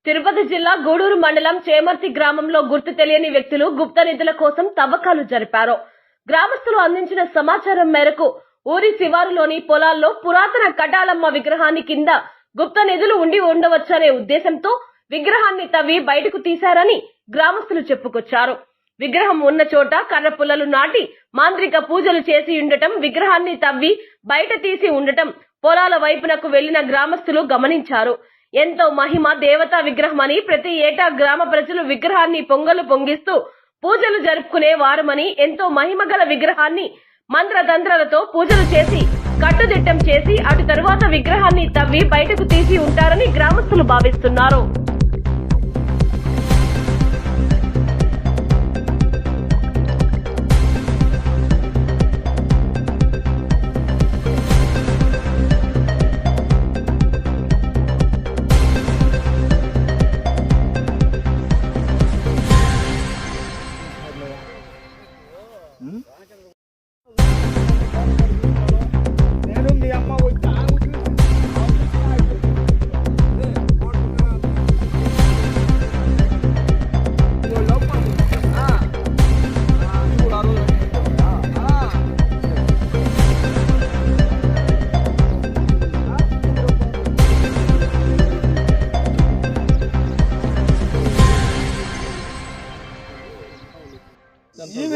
తిరుపతి జిల్లా గూడూరు మండలం చేమర్తి గ్రామంలో గుర్తు తెలియని వ్యక్తులు గుప్త నిధుల కోసం తవ్వకాలు జరిపారు. గ్రామస్తులు అందించిన సమాచారం మేరకు ఊరి శివారులోని పొలాల్లో పురాతన కటాలమ్మ విగ్రహాన్ని కింద గుప్త నిధులు ఉండి ఉండవచ్చనే ఉద్దేశంతో విగ్రహాన్ని తవ్వి బయటకు తీశారని గ్రామస్తులు చెప్పుకొచ్చారు. విగ్రహం ఉన్న చోట కర్ర పుల్లలు నాటి మాంత్రిక పూజలు చేసి ఉండటం, విగ్రహాన్ని తవ్వి బయట తీసి ఉండటం పొలాల వైపునకు వెళ్లిన గ్రామస్తులు గమనించారు. ఎంతో మహిమ దేవతా విగ్రహమని, ప్రతి ఏటా గ్రామ ప్రజలు విగ్రహాన్ని పొంగలు పొంగిస్తూ పూజలు జరుపుకునే వారమని, ఎంతో మహిమగల విగ్రహాన్ని మంత్రతంత్రాలతో పూజలు చేసి కట్టుదిట్టం చేసి అటు తరువాత విగ్రహాన్ని తవ్వి బయటకు తీసి ఉంటారని గ్రామస్తులు భావిస్తున్నారు.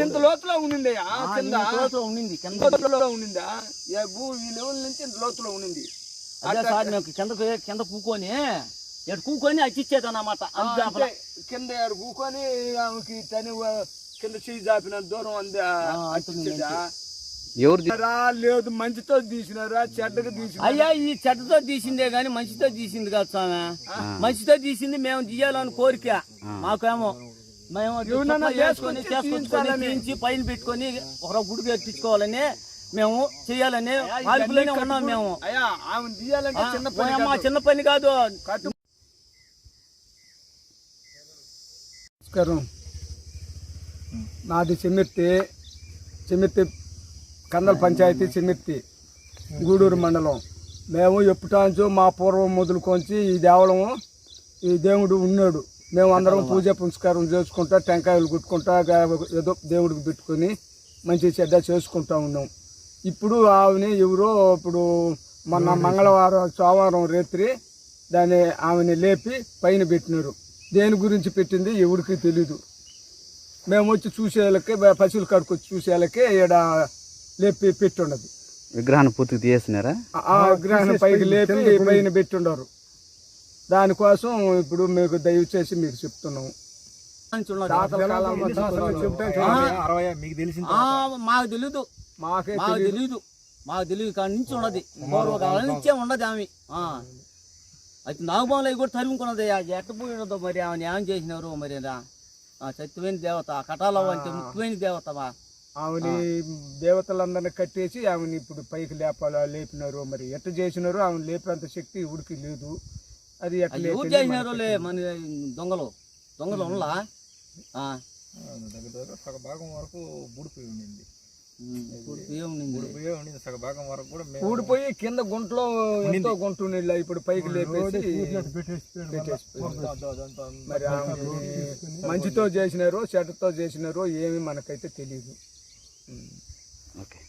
ఇంత లోతులో ఉండింది, కింద ఉండిందా ఈ లెవెల్ నుంచి ఇంత లోతులో ఉండింది. అదే సార్ మేము కింద కూకొని కూకొని అచ్చిచ్చేది అన్నమాట. కింద కూకొని ఆమెకి తని కింద చేయి జాపిన దూరం లేదు. మంచితో తీసినారా చెడ్డగా తీసిన? అయ్యా ఈ చెడ్డతో తీసిందే గాని మంచితో తీసింది కాదు స్వామి. మంచితో తీసింది మేము తీయాలని కోరిక మాకేమో. మేము చేసుకొని పైన పెట్టుకొని ఒక గుడికి ఎక్కించుకోవాలని మేము చెయ్యాలని మార్పులోనే ఉన్నాం మేము. చిన్న పని కాదు. నమస్కారం, నాది చెమిర్తి కందల పంచాయతీ, చెమిర్తి గూడూరు మండలం. మేము ఎప్పుటాంచో మా పూర్వం మొదలుకొంచి ఈ దేవుడు ఉన్నాడు. మేము అందరం పూజ పునస్కారం చేసుకుంటా, టెంకాయలు కొట్టుకుంటా, ఏదో దేవుడికి పెట్టుకొని మంచి చెడ్డ చేసుకుంటా ఉన్నాం. ఇప్పుడు ఆమెని ఎవరో ఇప్పుడు మొన్న మంగళవారం సోమవారం రాత్రి ఆమెని లేపి పైన పెట్టినారు. దేని గురించి పెట్టింది ఎవరికి తెలీదు. మేము వచ్చి చూసేళ్ళకి, పశువుల కాడికి వచ్చి చూసేళ్ళకి ఈడ లేపి పెట్టుండదు. విగ్రహాన్ని పూర్తిగా తీసేసినారా? ఆ విగ్రహాన్ని పైకి లేపి పైన పెట్టుండారు. దానికోసం ఇప్పుడు మీకు దయచేసి మీకు చెప్తున్నాము. మాకు తెలీదు, మాకు తెలియదు కాడి నుంచి ఉండదు, పూర్వకాలం నుంచే ఉండదు ఆమె. అయితే నాగబాబులు అవి కూడా తరుముకున్నది. ఎట్టపోయినదో మరి ఆమె ఏం చేసినారు మరి. సత్యమైన దేవత కటాలవ్వ అంటే ముఖ్యమైన దేవత. ఆమెని దేవతలందరినీ కట్టేసి ఆమెని ఇప్పుడు పైకి లేపినారు. మరి ఎట్ట చేసినారు? ఆమె లేపేంత శక్తి ఉడికి లేదు. అది ఎవరు చేసినారు మన దొంగలు ఉండలా. సగభాగం వరకు బూడిపోయి ఉండింది. సగభాగం వరకు కూడా ఊడిపోయి కింద గుంటలో ఎంతో గుంట ఉండి ఇప్పుడు పైకి లేపేసి మరి మంచితో చేసినారో చెడ్డతో చేసినారో ఏమి మనకైతే తెలియదు. ఓకే.